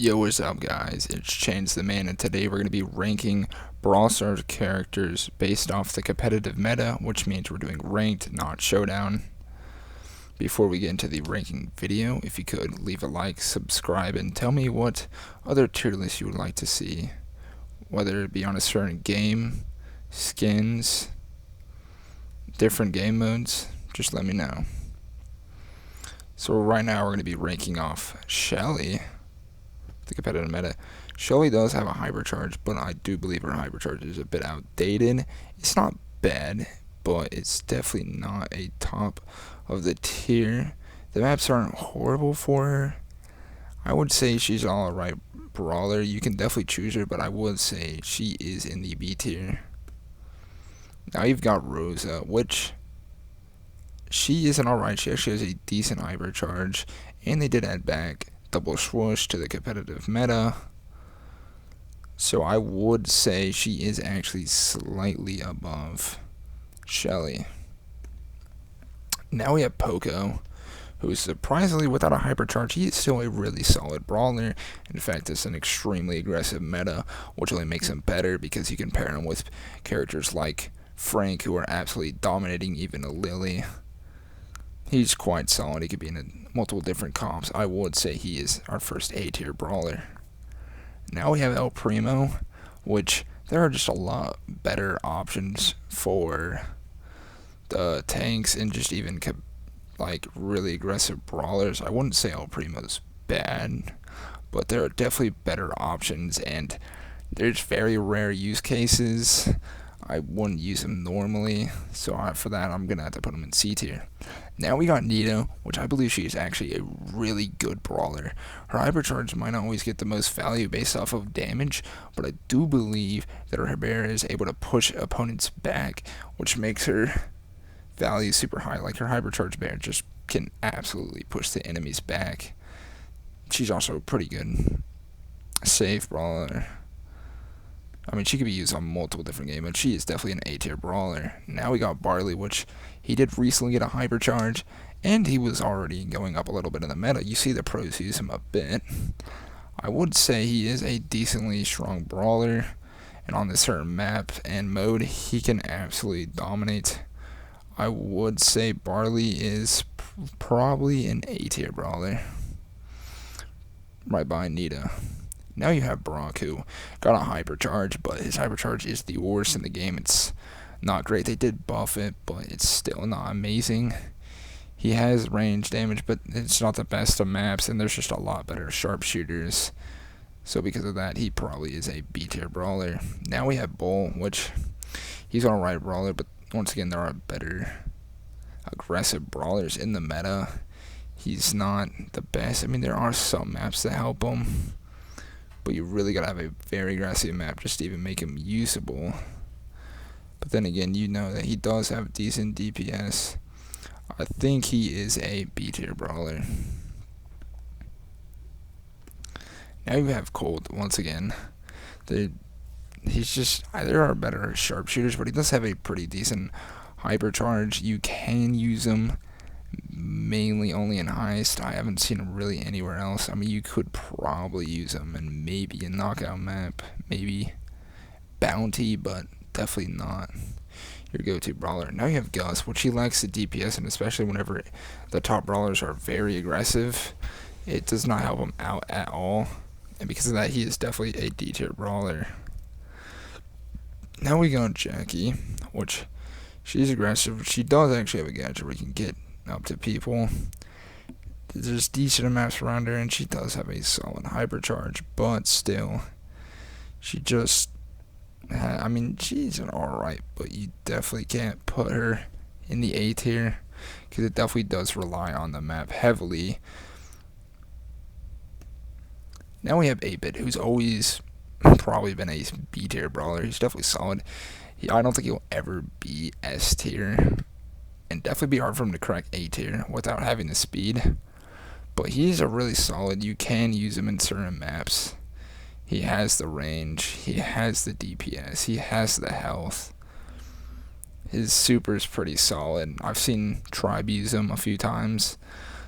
Yo, what's up, guys? It's Chains the Man, and today we're going to be ranking Brawl Stars characters based off the competitive meta, which means we're doing ranked, not showdown. Before we get into the ranking video, if you could leave a like, subscribe, and tell me what other tier lists you would like to see, whether it be on a certain game, skins, different game modes. Just let me know. So right now we're going to be ranking off Shelly. The competitive meta. Shelly does have a hypercharge, but I do believe her hypercharge is a bit outdated. It's not bad, but it's definitely not a top of the tier. The maps aren't horrible for her. I would say she's an alright brawler. You can definitely choose her, but I would say she is in the B tier. Now you've got Rosa, which she is an alright. She actually has a decent hypercharge, and they did add back double swoosh to the competitive meta, so I would say she is actually slightly above Shelly. Now we have Poco, who is surprisingly without a hypercharge. He is still a really solid brawler. In fact, it's an extremely aggressive meta, which only makes him better because you can pair him with characters like Frank, who are absolutely dominating, even a Lily. He's quite solid. He could be in multiple different comps. I would say he is our first A-tier brawler. Now we have El Primo, which there are just a lot better options for the tanks and just even like really aggressive brawlers. I wouldn't say El Primo's bad, but there are definitely better options, and there's very rare use cases. I wouldn't use him normally, so for that I'm gonna have to put him in C tier. Now we got Nita, which I believe she is actually a really good brawler. Her hypercharge might not always get the most value based off of damage, but I do believe that her barrier is able to push opponents back, which makes her value super high. Like, her hypercharge barrier just can absolutely push the enemies back. She's also a pretty good safe brawler. I mean, she could be used on multiple different games, but she is definitely an A-tier brawler. Now we got Barley, which he did recently get a hypercharge, and he was already going up a little bit in the meta. You see the pros use him a bit. I would say he is a decently strong brawler, and on this certain map and mode, he can absolutely dominate. I would say Barley is probably an A-tier brawler, right behind Nita. Now you have Brock, who got a hypercharge, but his hypercharge is the worst in the game. It's not great. They did buff it, but it's still not amazing. He has range damage, but it's not the best of maps, and there's just a lot better sharpshooters. So because of that, he probably is a B-tier brawler. Now we have Bull, which he's an alright brawler, but once again, there are better aggressive brawlers in the meta. He's not the best. I mean, there are some maps that help him, but you really gotta have a very aggressive map just to even make him usable. But then again, you know that he does have decent DPS. I think he is a B-tier brawler. Now you have Colt once again. He's just, there are better sharpshooters, but he does have a pretty decent hypercharge. You can use him mainly only in heist. I haven't seen him really anywhere else. I mean, you could probably use him in maybe a knockout map, maybe bounty, but definitely not your go-to brawler. Now you have Gus, which he lacks the DPS, and especially whenever the top brawlers are very aggressive, it does not help him out at all, and because of that, he is definitely a D-tier brawler. Now we got Jackie, which she's aggressive. She does actually have a gadget where you can get up to people. There's decent maps around her, and she does have a solid hypercharge, but still, she just I mean, she's an alright, but you definitely can't put her in the A tier because it definitely does rely on the map heavily. Now we have 8-Bit, who's always probably been a B tier brawler. He's definitely solid. I don't think he'll ever be S tier, and definitely be hard for him to crack A tier without having the speed. But he's a really solid. You can use him in certain maps. He has the range, he has the DPS, he has the health. His super is pretty solid. I've seen Tribe use him a few times,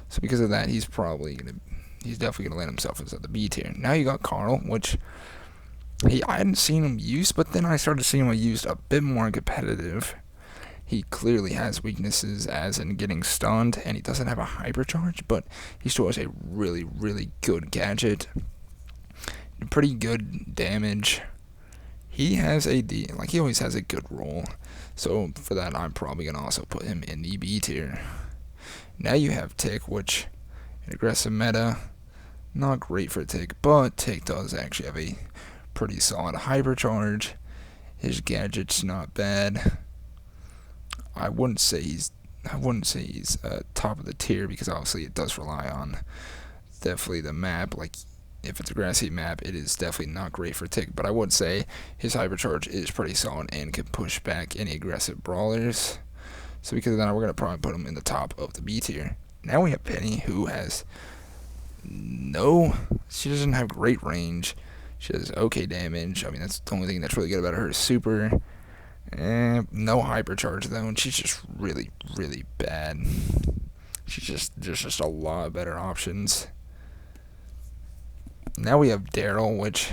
so because of that, he's probably going to he's definitely gonna land himself into the B tier. Now you got Carl, which I hadn't seen him used, but then I started seeing him used a bit more competitive. He clearly has weaknesses, as in getting stunned, and he doesn't have a hypercharge, but he still has a really, really good gadget. Pretty good damage. He has he always has a good roll. So for that, I'm probably going to also put him in the B tier. Now you have Tick, which, an aggressive meta, not great for Tick, but Tick does actually have a pretty solid hypercharge. His gadget's not bad. I wouldn't say he's top of the tier, because obviously it does rely on definitely the map. Like, if it's a grassy map, it is definitely not great for Tick, but I would say his hypercharge is pretty solid and can push back any aggressive brawlers. So because of that, we're going to probably put him in the top of the B tier. Now we have Penny, who has she doesn't have great range. She does okay damage. I mean, that's the only thing that's really good about her is super. No hypercharge though, and she's just really, really bad. There's just a lot of better options. Now we have Daryl, which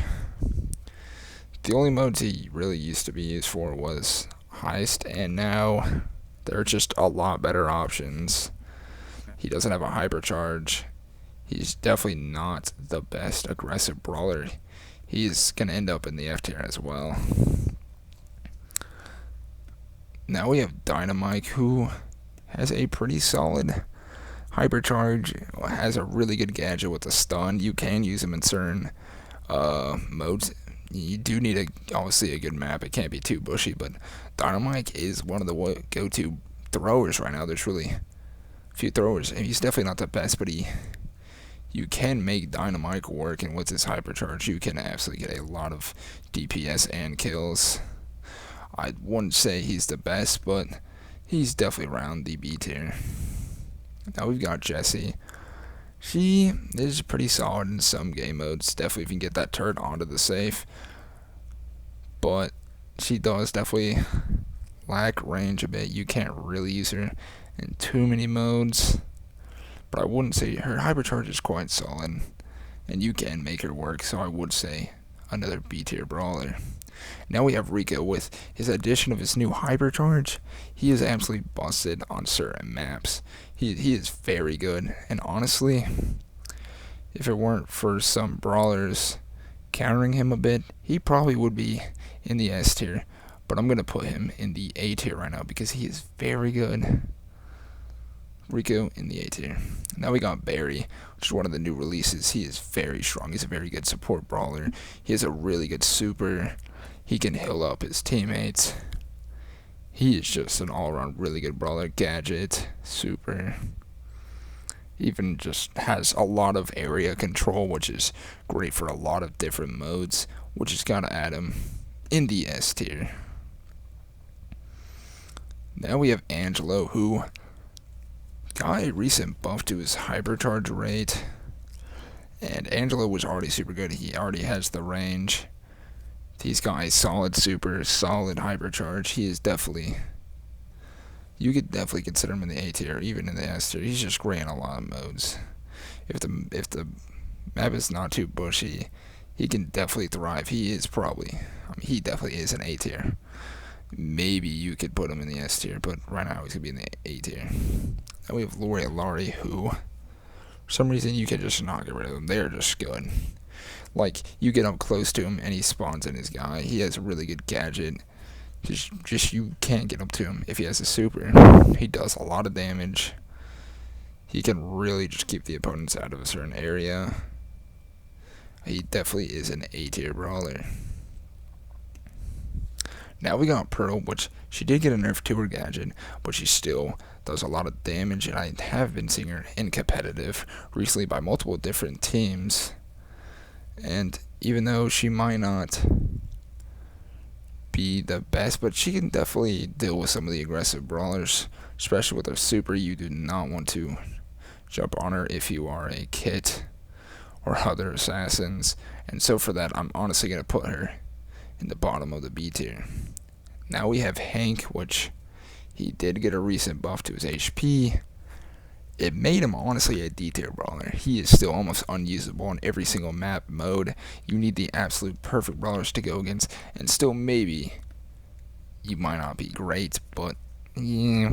the only modes he really used to be used for was Heist, and now there are just a lot better options. He doesn't have a hypercharge. He's definitely not the best aggressive brawler. He's going to end up in the F tier as well. Now we have Dynamite, who has a pretty solid hypercharge, has a really good gadget with a stun. You can use him in certain modes. You do need obviously a good map. It can't be too bushy, but Dynamite is one of the go-to throwers right now. There's really a few throwers, and he's definitely not the best, but you can make Dynamite work, and with his hypercharge, you can absolutely get a lot of DPS and kills. I wouldn't say he's the best, but he's definitely around the B tier. Now we've got Jessie. She is pretty solid in some game modes. Definitely if you can get that turret onto the safe. But she does definitely lack range a bit. You can't really use her in too many modes. But I wouldn't say her hypercharge is quite solid, and you can make her work, so I would say another B tier brawler. Now we have Rico. With his addition of his new hypercharge, he is absolutely busted on certain maps. He is very good, and honestly, if it weren't for some brawlers countering him a bit, he probably would be in the S tier, but I'm going to put him in the A tier right now because he is very good. Rico in the A tier. Now we got Barry, which is one of the new releases. He is very strong. He's a very good support brawler. He has a really good super. He can heal up his teammates. He is just an all-around really good brawler. Gadget, super. Even just has a lot of area control, which is great for a lot of different modes, which has got to add him in the S tier. Now we have Angelo, who got a recent buff to his hypercharge rate, and Angelo was already super good. He already has the range. He's got a solid super, solid hypercharge. He is definitely, you could definitely consider him in the A tier, even in the S tier. He's just great in a lot of modes. If the map is not too bushy, he can definitely thrive. He definitely is an A tier. Maybe you could put him in the S tier, but right now he's gonna be in the A tier. Then we have Laurie, who, for some reason, you can just not get rid of them. They're just good. Like, you get up close to him and he spawns in his guy. He has a really good gadget. Just you can't get up to him if he has a super. He does a lot of damage. He can really just keep the opponents out of a certain area. He definitely is an A tier brawler. Now we got Pearl, which she did get a nerf to her gadget, but she still does a lot of damage, and I have been seeing her in competitive recently by multiple different teams. And even though she might not be the best, but she can definitely deal with some of the aggressive brawlers, especially with her super. You do not want to jump on her if you are a Kit or other assassins, and so for that, I'm honestly going to put her in the bottom of the B tier. Now we have Hank, which he did get a recent buff to his HP. it made him honestly a D tier brawler. He is still almost unusable in every single map mode. You need the absolute perfect brawlers to go against, and still maybe you might not be great, but yeah,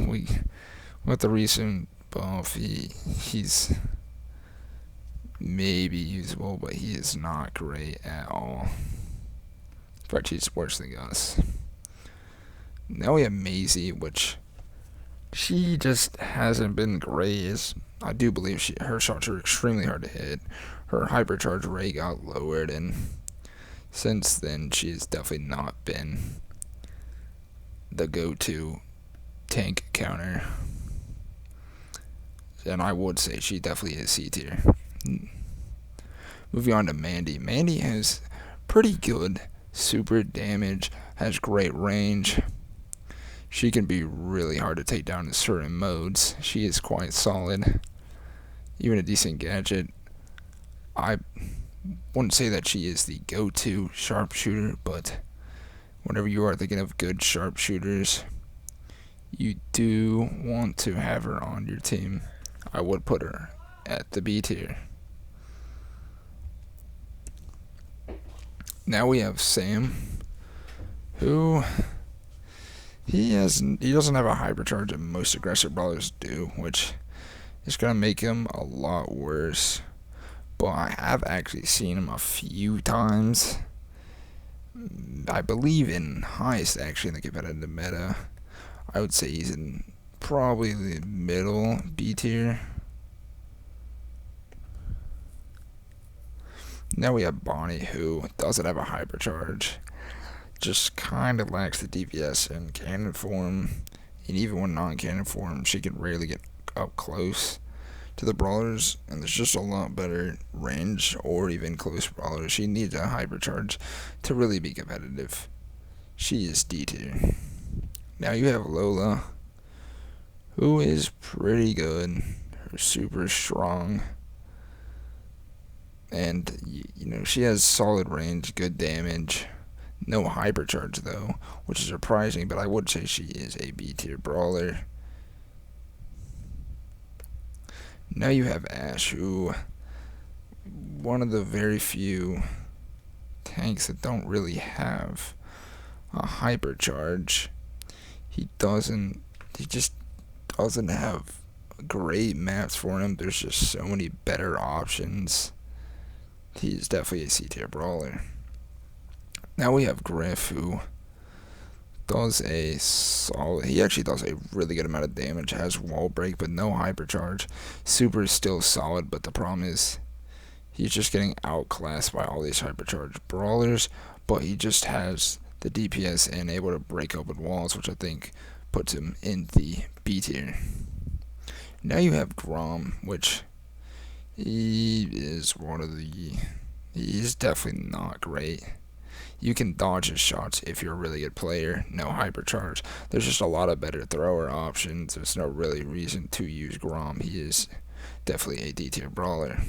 with the recent buff, he's maybe usable, but he is not great at all. In fact, he's worse than Gus. Now we have Maisie, which she just hasn't been great. I do believe her shots are extremely hard to hit. Her hypercharge rate got lowered, and since then she has definitely not been the go-to tank counter. And I would say she definitely is C tier. Moving on to Mandy. Mandy has pretty good super damage, has great range. She can be really hard to take down in certain modes. She is quite solid. Even a decent gadget. I wouldn't say that she is the go-to sharpshooter, but whenever you are thinking of good sharpshooters, you do want to have her on your team. I would put her at the B tier. Now we have Sam, who he doesn't have a hypercharge that most aggressive brawlers do, which is gonna make him a lot worse. But I have actually seen him a few times. I believe in highest actually in the competitive meta. I would say he's in probably the middle B tier. Now we have Bonnie, who doesn't have a hypercharge. Just kind of lacks the DPS in cannon form. And even when non-cannon form, she can rarely get up close to the brawlers. And there's just a lot better range or even close brawlers. She needs a hypercharge to really be competitive. She is D tier. Now you have Lola, who is pretty good. Her super strong. And, she has solid range, good damage. No hypercharge, though, which is surprising, but I would say she is a B tier brawler. Now you have Ash, who, one of the very few tanks that don't really have a hypercharge. He just doesn't have great maps for him. There's just so many better options. He's definitely a C tier brawler. Now we have Griff, who does he actually does a really good amount of damage, has wall break, but no hypercharge. Super is still solid, but the problem is he's just getting outclassed by all these hypercharged brawlers, but he just has the DPS and able to break open walls, which I think puts him in the B tier. Now you have Grom, which he's definitely not great. You can dodge his shots if you're a really good player. No hypercharge. There's just a lot of better thrower options. There's no really reason to use Grom. He is definitely a D tier brawler.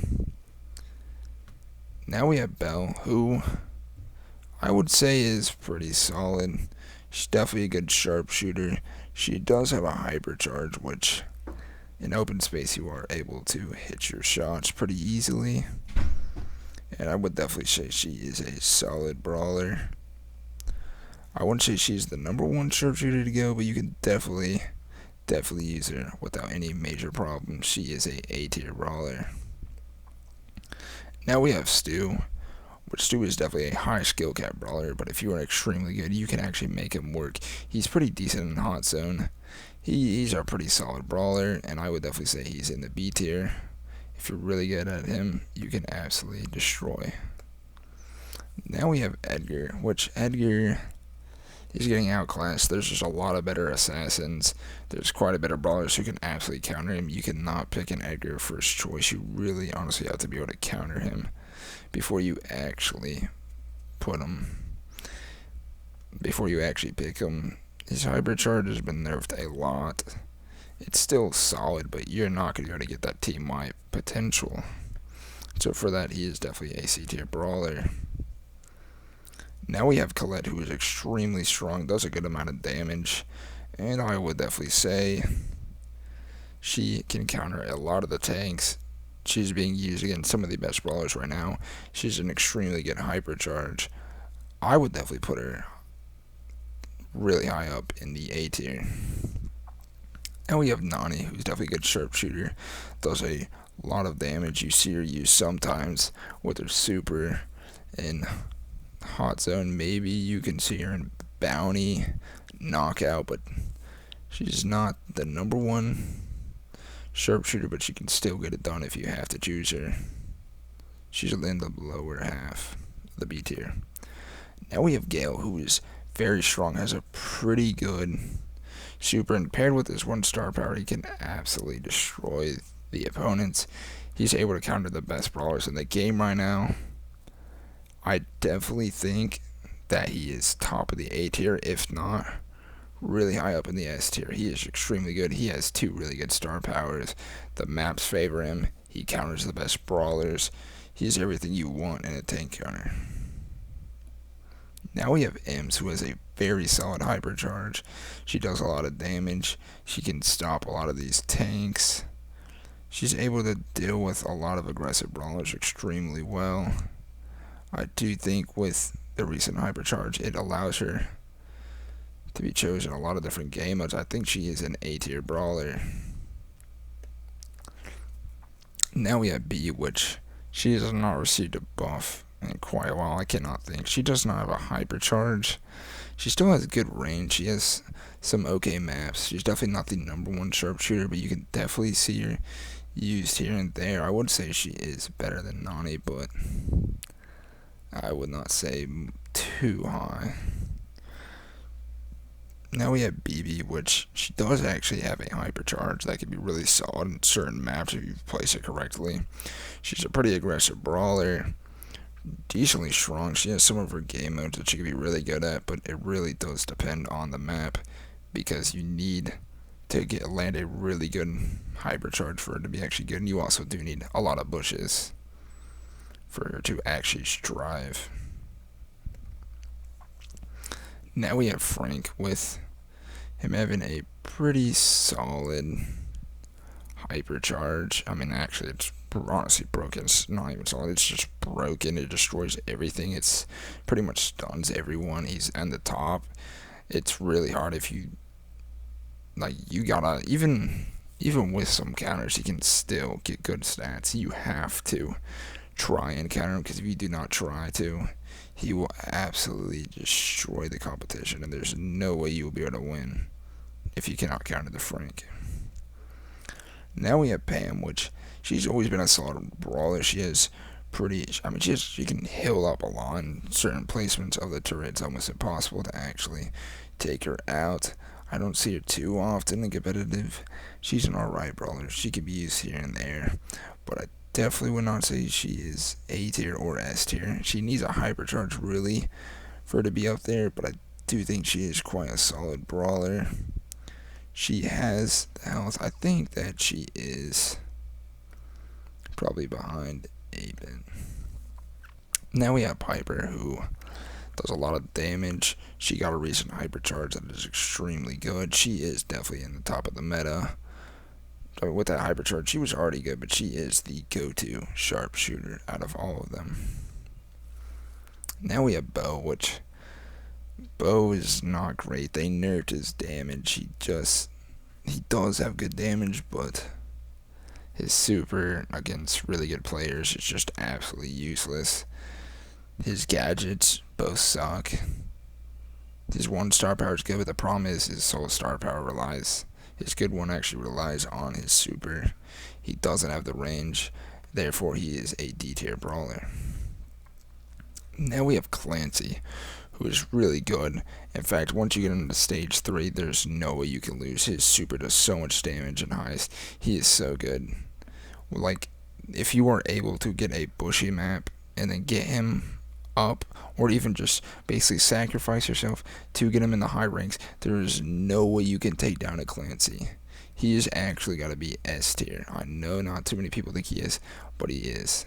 Now we have Belle, who I would say is pretty solid. She's definitely a good sharpshooter. She does have a hypercharge, which in open space you are able to hit your shots pretty easily. And I would definitely say she is a solid brawler. I wouldn't say she's the number one sharpshooter to go, but you can definitely use her without any major problems. She is a tier brawler. Now we have Stu, which Stu is definitely a high skill cap brawler, but if you are extremely good, you can actually make him work. He's pretty decent in hot zone. He's a pretty solid brawler, and I would definitely say he's in the B tier. If you're really good at him, you can absolutely destroy. Now we have Edgar, which Edgar is getting outclassed. There's just a lot of better assassins. There's quite a bit of brawlers who can absolutely counter him. You cannot pick an Edgar first choice. You really honestly have to be able to counter him before you actually pick him. His hypercharge has been nerfed a lot. It's still solid, but you're not going to be able to get that team wipe potential. So for that, he is definitely a C tier brawler. Now we have Colette, who is extremely strong, does a good amount of damage, and I would definitely say She can counter a lot of the tanks. She's being used against some of the best brawlers right now. She's an extremely good hypercharge. I would definitely put her really high up in the A tier. And we have Nani, who's definitely a good sharpshooter. Does a lot of damage. You see her use sometimes with her super in hot zone. Maybe you can see her in bounty, knockout, but she's not the number one sharpshooter, but she can still get it done if you have to choose her. She's in the lower half of the B tier. Now we have Gale, who is very strong, has a pretty good super, and paired with his one star power, he can absolutely destroy the opponents. He's able to counter the best brawlers in the game right now. I definitely think that he is top of the A tier, if not really high up in the S tier. He is extremely good. He has two really good star powers. The maps favor him. He counters the best brawlers. He is everything you want in a tank counter. Now we have Ems, who has a very solid hypercharge. She does a lot of damage. She can stop a lot of these tanks. She's able to deal with a lot of aggressive brawlers extremely well. I do think with the recent hypercharge, it allows her to be chosen a lot of different game modes. I think she is an A tier brawler. Now we have B, which she has not received a buff in quite a while. I cannot think. She does not have a hypercharge. She still has good range. She has some okay maps. She's definitely not the number one sharpshooter, but you can definitely see her used here and there. I would say she is better than Nani, but I would not say too high. Now we have BB, which she does actually have a hypercharge that can be really solid in certain maps if you place it correctly. She's a pretty aggressive brawler, decently strong. She has some of her game modes that she can be really good at, but it really does depend on the map because you need to land a really good hypercharge for her to be actually good, and you also do need a lot of bushes for her to actually strive. Now we have Frank, with him having a pretty solid hypercharge. I mean, actually, it's honestly broken. It's not even solid. It's just broken. It destroys everything. It's pretty much stuns everyone. He's on the top. It's really hard if you you gotta even with some counters, he can still get good stats. You have to try and counter him, because if you do not try to, he will absolutely destroy the competition, and there's no way you will be able to win if you cannot counter the Frank. Now we have Pam, which she's always been a solid brawler. She has she can heal up a lot in certain placements of the turret. It's almost impossible to actually take her out. I don't see her too often in competitive. She's an alright brawler. She can be used here and there, but I definitely would not say she is A tier or S tier. She needs a hypercharge really for her to be up there, but I do think she is quite a solid brawler. She has the health. I think that she is probably behind 8-bit. Now we have Piper, who does a lot of damage. She got a recent hypercharge that is extremely good. She is definitely in the top of the meta. With that hypercharge, she was already good, but she is the go-to sharpshooter out of all of them. Now we have Bo, which Bo is not great. They nerfed his damage. He does have good damage, but his super against really good players is just absolutely useless. His gadgets both suck. His one star power is good, but the problem is his sole star power his good one actually relies on his super. He doesn't have the range, therefore he is a D tier brawler. Now we have Clancy, who is really good. In fact, once you get into stage 3, there's no way you can lose. His super does so much damage in highest. He is so good. If you are able to get a bushy map and then get him up, or even just basically sacrifice yourself to get him in the high ranks, there is no way you can take down a Clancy. He is actually got to be S tier. I know not too many people think he is, but he is.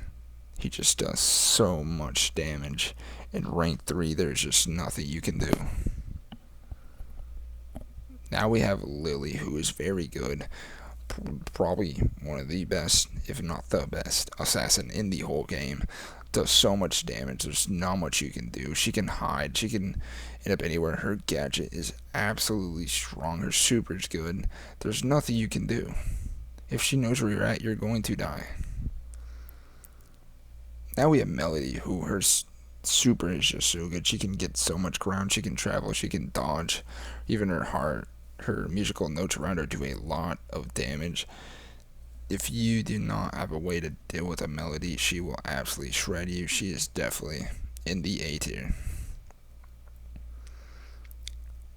He just does so much damage. In rank 3, there's just nothing you can do. Now we have Lily, who is very good, probably one of the best, if not the best, assassin in the whole game. Does so much damage. There's not much you can do. She can hide. She can end up anywhere. Her gadget is absolutely strong. Her super is good. There's nothing you can do. If she knows where you're at, you're going to die. Now we have Melody, who her super is just so good. She can get so much ground. She can travel. She can dodge. Even her musical notes around her do a lot of damage. If you do not have a way to deal with a Melody, she will absolutely shred you. She is definitely in the A tier.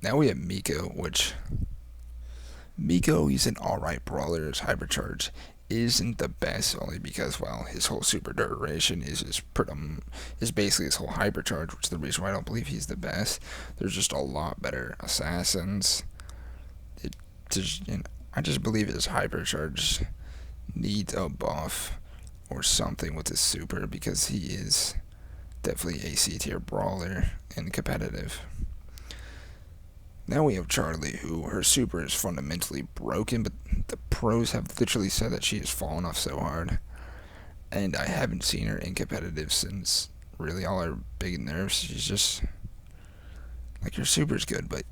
Now we have Miko, which Miko, he's an alright brawler. His hypercharge isn't the best only because, well, his whole super duration is basically his whole hypercharge, which is the reason why I don't believe he's the best. There's just a lot better assassins. I just believe his hypercharge needs a buff or something with his super because he is definitely a C tier brawler and competitive. Now we have Charlie, who her super is fundamentally broken, but the pros have literally said that she has fallen off so hard. And I haven't seen her in competitive since really all her big nerfs. She's just like her super is good, but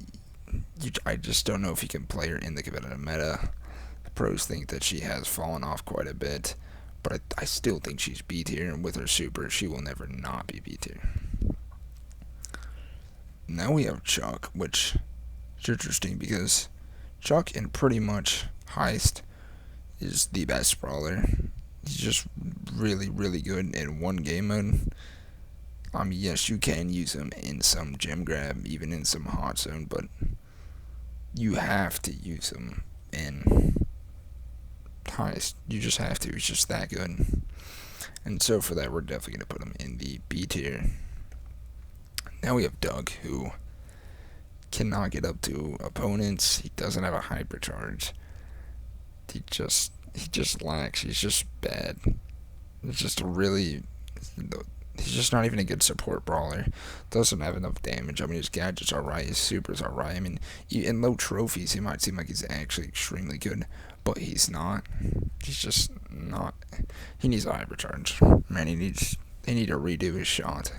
I just don't know if you can play her in the competitive meta. The pros think that she has fallen off quite a bit, but I still think she's B tier, and with her super, she will never not be B tier. Now we have Chuck, which is interesting because Chuck in pretty much Heist is the best brawler. He's just really, really good in one game mode. I mean, yes, you can use him in some gym grab, even in some hot zone, but you have to use him in Heist. You just have to. He's just that good. And so for that, we're definitely going to put him in the B tier. Now we have Doug, who cannot get up to opponents. He doesn't have a hypercharge. He just lacks. He's just bad. It's just he's just not even a good support brawler. Doesn't have enough damage. I mean, his gadgets are right. His supers are right. I mean, in low trophies, he might seem like he's actually extremely good, but he's not. He's just not. He needs a hypercharge. Man, he need to redo his shot.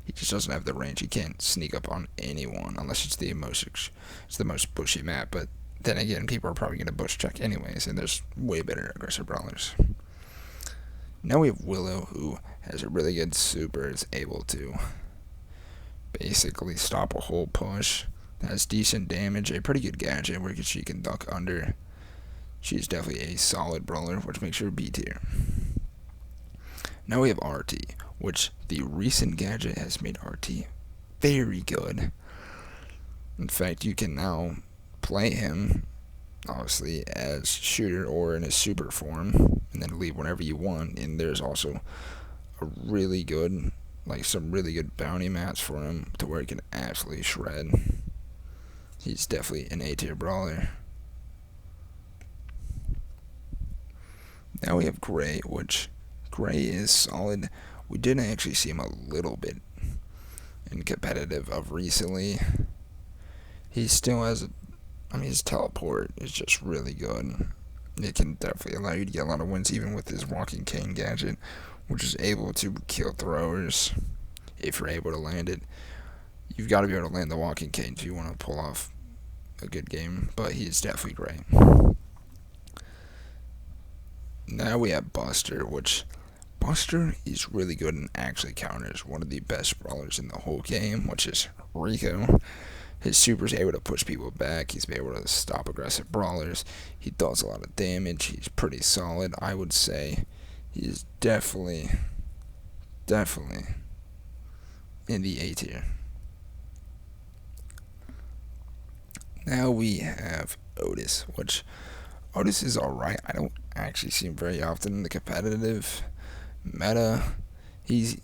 He just doesn't have the range. He can't sneak up on anyone unless it's the most bushy map. But then again, people are probably going to bush check anyways, and there's way better aggressive brawlers. Now we have Willow, who has a really good super, is able to basically stop a whole push, has decent damage, a pretty good gadget where she can duck under. She's definitely a solid brawler, which makes her B tier. Now we have RT, which the recent gadget has made RT very good. In fact, you can now play him, obviously, as shooter or in his super form, and then leave whenever you want. And there's also a really good, some really good bounty mats for him to where he can absolutely shred. He's definitely an A tier brawler. Now we have Gray, which Gray is solid. We did actually see him a little bit in competitive of recently. He still has his teleport is just really good. It can definitely allow you to get a lot of wins even with his walking cane gadget, which is able to kill throwers if you're able to land it. You've got to be able to land the walking cane if you want to pull off a good game, but he is definitely great. Now we have Buster, which Buster is really good and actually counters one of the best brawlers in the whole game, which is Rico. His super is able to push people back. He's able to stop aggressive brawlers. He does a lot of damage. He's pretty solid. I would say he's definitely in the A tier. Now we have Otis, which Otis is alright. I don't actually see him very often in the competitive meta. He's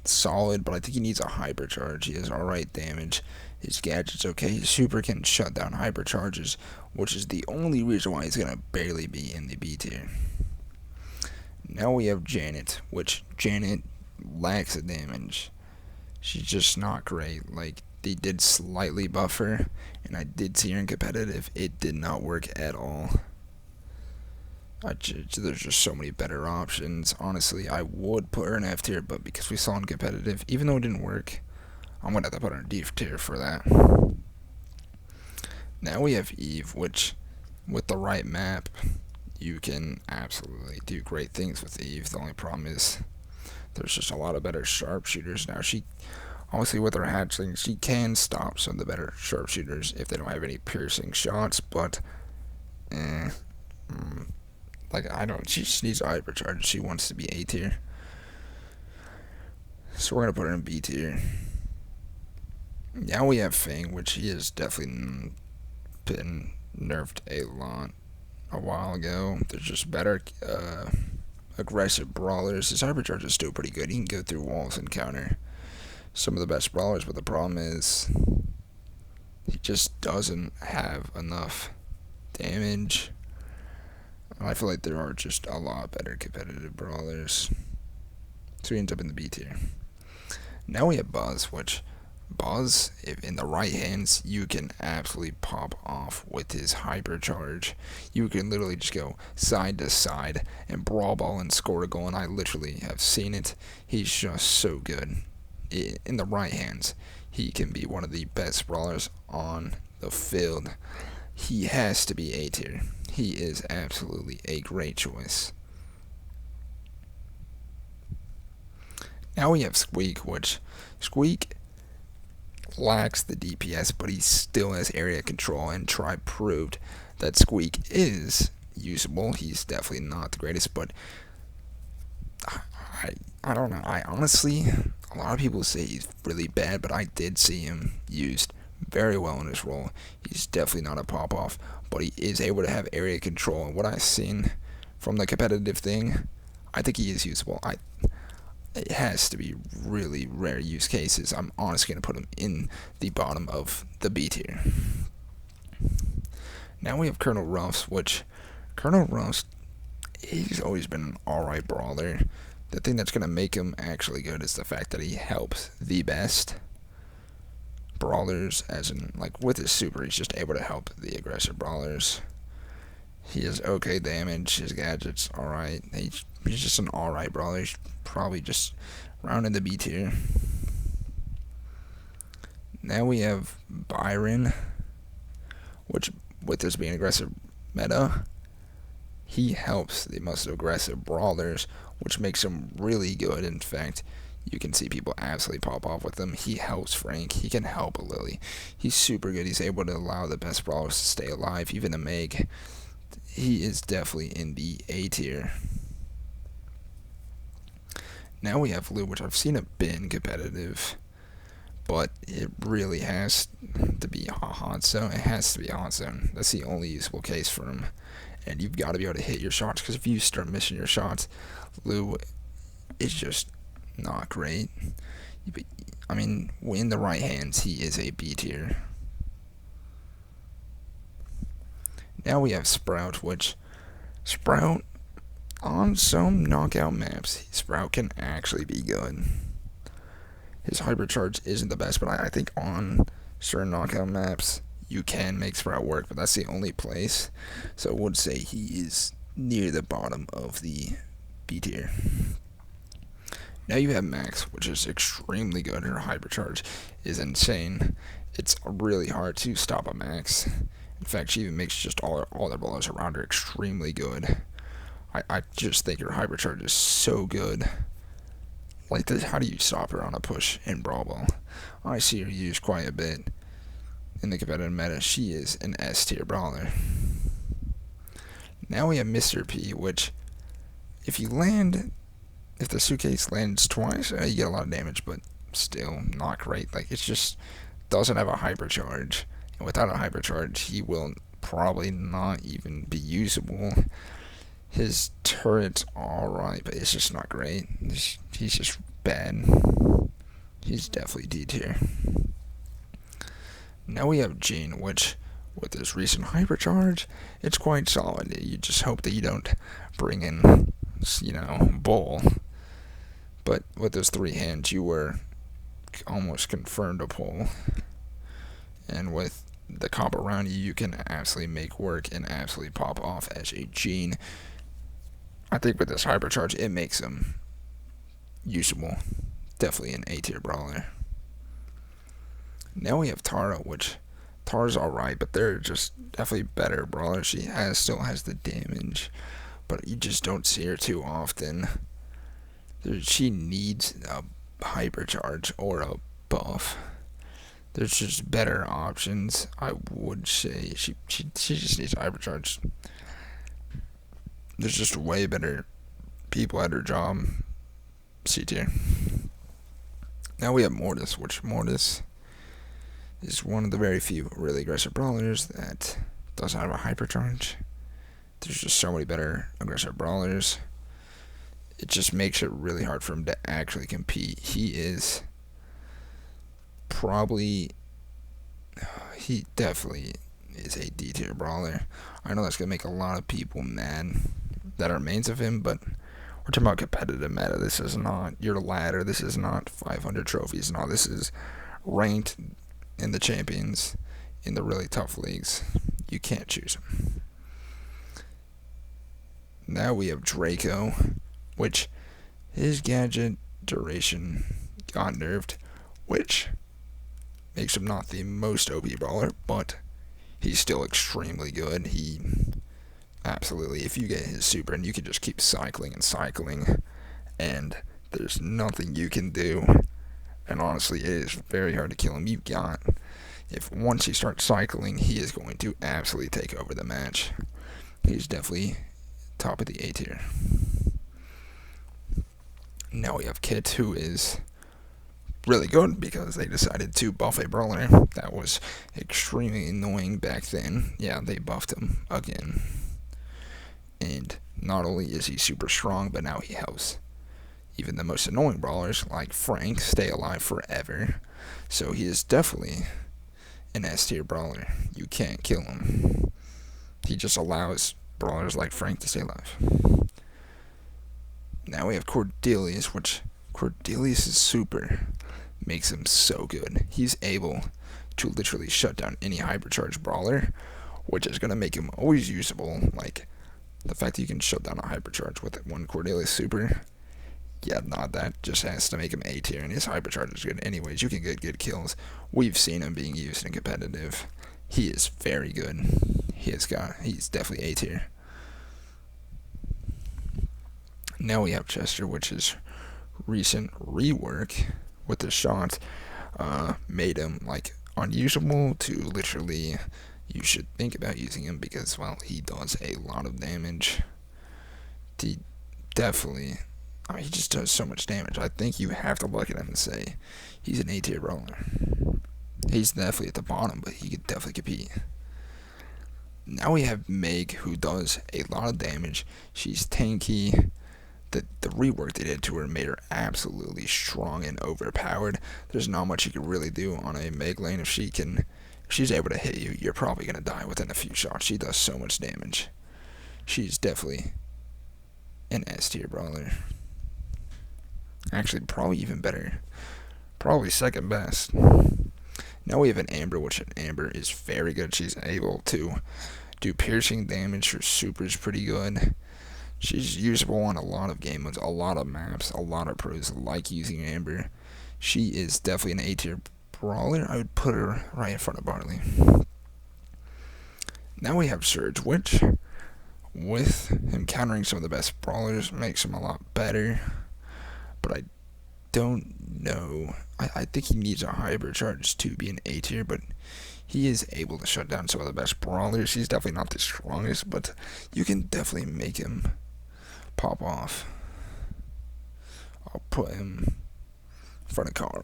solid, but I think he needs a hypercharge. He has alright damage. His gadget's okay. His super can shut down hypercharges, which is the only reason why he's gonna barely be in the B tier. Now we have Janet, which Janet lacks the damage. She's just not great. They did slightly buff her, and I did see her in competitive. It did not work at all. There's just so many better options. Honestly, I would put her in F tier, but because we saw in competitive, even though it didn't work, I'm gonna have to put her in D tier for that. Now we have Eve, which, with the right map, you can absolutely do great things with Eve. The only problem is there's just a lot of better sharpshooters now. She, obviously, with her hatchling, she can stop some of the better sharpshooters if they don't have any piercing shots, but like, I don't. She just needs a hypercharge. She wants to be A tier, so we're gonna put her in B tier. Now we have Fang, which he has definitely been nerfed a lot a while ago. There's just better aggressive brawlers. His hypercharge is still pretty good. He can go through walls and counter some of the best brawlers, but the problem is he just doesn't have enough damage. I feel like there are just a lot better competitive brawlers. So he ends up in the B tier. Now we have Buzz, which Buzz, if in the right hands, you can absolutely pop off with his hypercharge. You can literally just go side to side and brawl ball and score a goal, and I literally have seen it. He's just so good. In the right hands, he can be one of the best brawlers on the field. He has to be A tier. He is absolutely a great choice. Now we have Squeak, which Squeak lacks the DPS, but he still has area control, and Try proved that Squeak is usable. He's definitely not the greatest, but I don't know. I honestly, a lot of people say he's really bad, but I did see him used very well in his role. He's definitely not a pop-off, but he is able to have area control, and what I've seen from the competitive thing, I think he is usable. It has to be really rare use cases. I'm honestly going to put him in the bottom of the B tier. Now we have Colonel Ruffs, which Colonel Ruffs, he's always been an alright brawler. The thing that's going to make him actually good is the fact that he helps the best brawlers, as in, like, with his super, he's just able to help the aggressive brawlers. He has okay damage, his gadget's alright. He's just an alright brawler. He's probably just around in the B tier. Now we have Byron, which, with this being aggressive meta, he helps the most aggressive brawlers, which makes him really good. In fact, you can see people absolutely pop off with him. He helps Frank. He can help Lily. He's super good. He's able to allow the best brawlers to stay alive, even a Meg. He is definitely in the A tier. Now we have Lou, which I've seen a bit competitive, but it really has to be a hot zone. It has to be a hot zone. That's the only usable case for him. And you've got to be able to hit your shots, because if you start missing your shots, Lou is just not great. I mean, in the right hands, he is a B tier. Now we have Sprout, which Sprout, on some knockout maps, Sprout can actually be good. His hypercharge isn't the best, but I think on certain knockout maps, you can make Sprout work, but that's the only place. So I would say he is near the bottom of the B tier. Now you have Max, which is extremely good. Her hypercharge is insane. It's really hard to stop a Max. In fact, she even makes just all their ballers around her extremely good. I just think her hypercharge is so good. Like, this, how do you stop her on a push in Brawl Ball? I see her used quite a bit in the competitive meta. She is an S tier brawler. Now we have Mr. P, which, if the suitcase lands twice, you get a lot of damage, but still not great. Like, it just doesn't have a hypercharge. And without a hypercharge, he will probably not even be usable. His turret's alright, but it's just not great. He's just bad. He's definitely D tier. Now we have Jean, which, with his recent hypercharge, it's quite solid. You just hope that you don't bring in, Bull. But with those 3 hands, you were almost confirmed to pull. And with the comp around you, you can absolutely make work and absolutely pop off as a Jean. I think with this hypercharge, it makes him usable. Definitely an A tier brawler. Now we have Tara, which Tara's alright, but they're just definitely better brawlers. She still has the damage, but you just don't see her too often. She needs a hypercharge or a buff. There's just better options. I would say she just needs a hypercharge. There's just way better people at her job. C tier. Now we have Mortis, which Mortis is one of the very few really aggressive brawlers that doesn't have a hypercharge. There's just so many better aggressive brawlers. It just makes it really hard for him to actually compete. He definitely is a D tier brawler. I know that's gonna make a lot of people mad that are mains of him, but we're talking about competitive meta. This is not your ladder. This is not 500 trophies. No, this is ranked in the champions in the really tough leagues. You can't choose him. Now we have Draco, which his gadget duration got nerfed, which makes him not the most OP brawler, but he's still extremely good. He absolutely, if you get his super and you can just keep cycling and cycling, and there's nothing you can do. And honestly, it is very hard to kill him. If once he starts cycling, he is going to absolutely take over the match. He's definitely top of the A tier. Now we have Kit, who is really good because they decided to buff a brawler that was extremely annoying back then. Yeah, they buffed him again. And not only is he super strong, but now he helps even the most annoying brawlers like Frank stay alive forever. So he is definitely an S tier brawler. You can't kill him. He just allows brawlers like Frank to stay alive. Now we have Cordelius, which Cordelius' super makes him so good. He's able to literally shut down any hypercharged brawler, which is going to make him always usable. Like, the fact that you can shut down a hypercharge with one Cordelius super, yeah, that just has to make him A tier, and his hypercharge is good anyways. You can get good kills. We've seen him being used in competitive. He is very good. He's definitely A tier. Now we have Chester, which is recent rework with the shot made him like unusable to literally you should think about using him because, well, he does a lot of damage. He definitely, he just does so much damage. I think you have to look at him and say he's an A tier brawler. He's definitely at the bottom, but he could definitely compete. Now we have Meg, who does a lot of damage. She's tanky. The rework they did to her made her absolutely strong and overpowered. There's not much you can really do on a Meg lane. If she's able to hit you, you're probably going to die within a few shots. She does so much damage. She's definitely an S tier brawler. Actually, probably even better. Probably second best. Now we have an Amber, which an Amber is very good. She's able to do piercing damage. Her super is pretty good. She's usable on a lot of game modes, a lot of maps, a lot of pros like using Amber. She is definitely an A tier brawler. I would put her right in front of Barley. Now we have Surge, which with him countering some of the best brawlers makes him a lot better. But I don't know. I think he needs a hypercharge to be an A tier, but he is able to shut down some of the best brawlers. He's definitely not the strongest, but you can definitely make him pop off. I'll put him in front of Carl.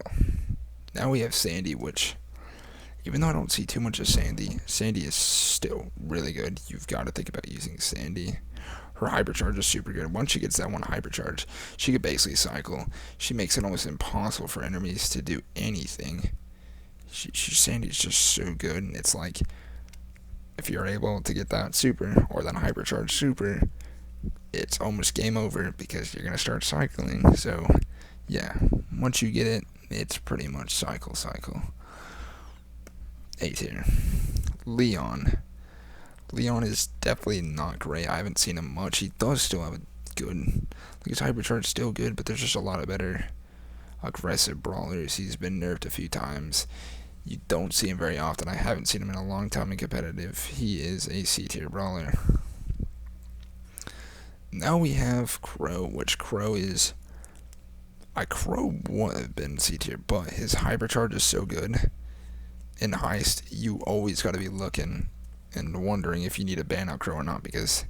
Now we have Sandy, which, even though I don't see too much of Sandy is still really good. You've got to think about using Sandy. Her hypercharge is super good. Once she gets that one hypercharge, she could basically cycle. She makes it almost impossible for enemies to do anything. Sandy's just so good, and it's like, if you're able to get that super, or that hypercharge super, it's almost game over because you're going to start cycling. So, yeah, once you get it, it's pretty much cycle. A tier. Leon is definitely not great. I haven't seen him much. He does still have a good. Like his hypercharge is still good, but there's just a lot of better aggressive brawlers. He's been nerfed a few times. You don't see him very often. I haven't seen him in a long time in competitive. He is a C tier brawler. Now we have Crow, which Crow is... Crow would have been C tier, but his hypercharge is so good. In Heist, you always got to be looking and wondering if you need to ban out Crow or not, because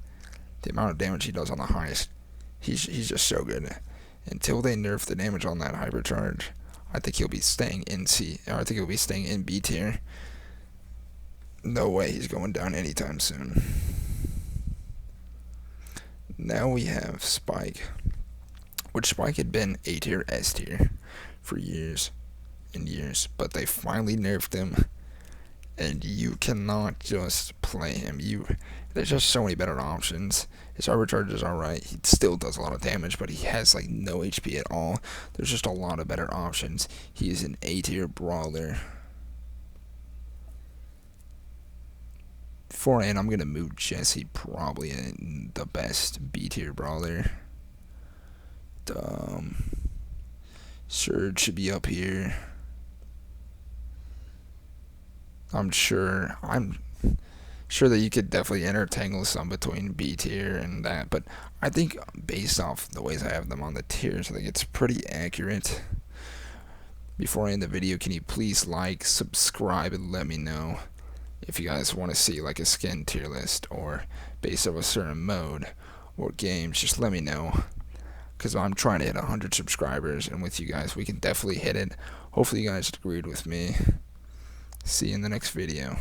the amount of damage he does on the Heist, he's just so good. Until they nerf the damage on that hypercharge, I think he'll be staying in I think he'll be staying in B tier. No way he's going down anytime soon. Now we have Spike, which Spike had been A tier, S tier for years and years, but they finally nerfed him, and you cannot just play him. There's just so many better options. His hypercharge is alright. He still does a lot of damage, but he has like no HP at all. There's just a lot of better options. He is an A tier brawler. Before I end, I'm gonna move Jesse probably in the best B tier brawler. Surge should be up here. I'm sure that you could definitely intertangle some between B tier and that, but I think based off the ways I have them on the tiers, I think it's pretty accurate. Before I end the video, can you please like, subscribe, and let me know if you guys want to see like a skin tier list or based off a certain mode or games. Just let me know, because I'm trying to hit 100 subscribers, and with you guys we can definitely hit it. Hopefully you guys agreed with me. See you in the next video.